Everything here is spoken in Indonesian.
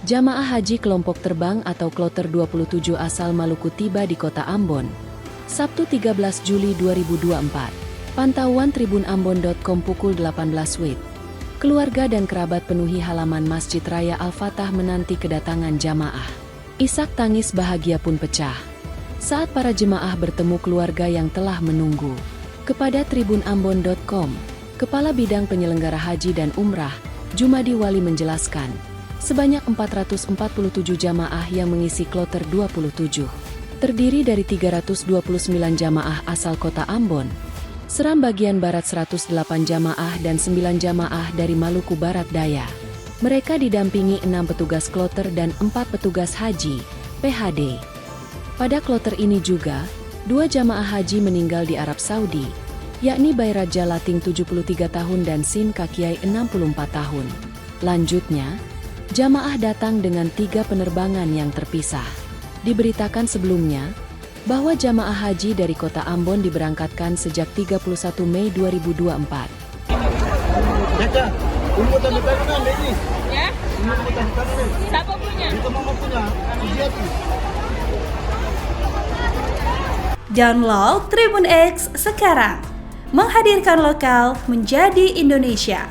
Jamaah haji kelompok terbang atau Kloter 27 asal Maluku tiba di kota Ambon, Sabtu 13 Juli 2024. Pantauan tribunambon.com pukul 18 WIB. Keluarga dan kerabat penuhi halaman Masjid Raya Al-Fatah menanti kedatangan jamaah. Isak tangis bahagia pun pecah saat para jemaah bertemu keluarga yang telah menunggu. Kepada tribunambon.com, Kepala Bidang Penyelenggara Haji dan Umrah, Jumadi Wali menjelaskan, sebanyak 447 jamaah yang mengisi Kloter 27, terdiri dari 329 jamaah asal kota Ambon, Seram bagian Barat 108 jamaah dan 9 jamaah dari Maluku Barat Daya. Mereka didampingi 6 petugas kloter dan 4 petugas haji, PHD. Pada kloter ini juga, 2 jamaah haji meninggal di Arab Saudi, yakni Bayraja Lating 73 tahun dan Sin Kakiai 64 tahun. Lanjutnya, jamaah datang dengan 3 penerbangan yang terpisah. Diberitakan sebelumnya, bahwa jamaah haji dari kota Ambon diberangkatkan sejak 31 Mei 2024. Caca, umur dan kanan ini. Ya? Umur dan kanan. Siapa punya? Itu mama punya. Sujati. Download Tribun X sekarang. Menghadirkan lokal menjadi Indonesia.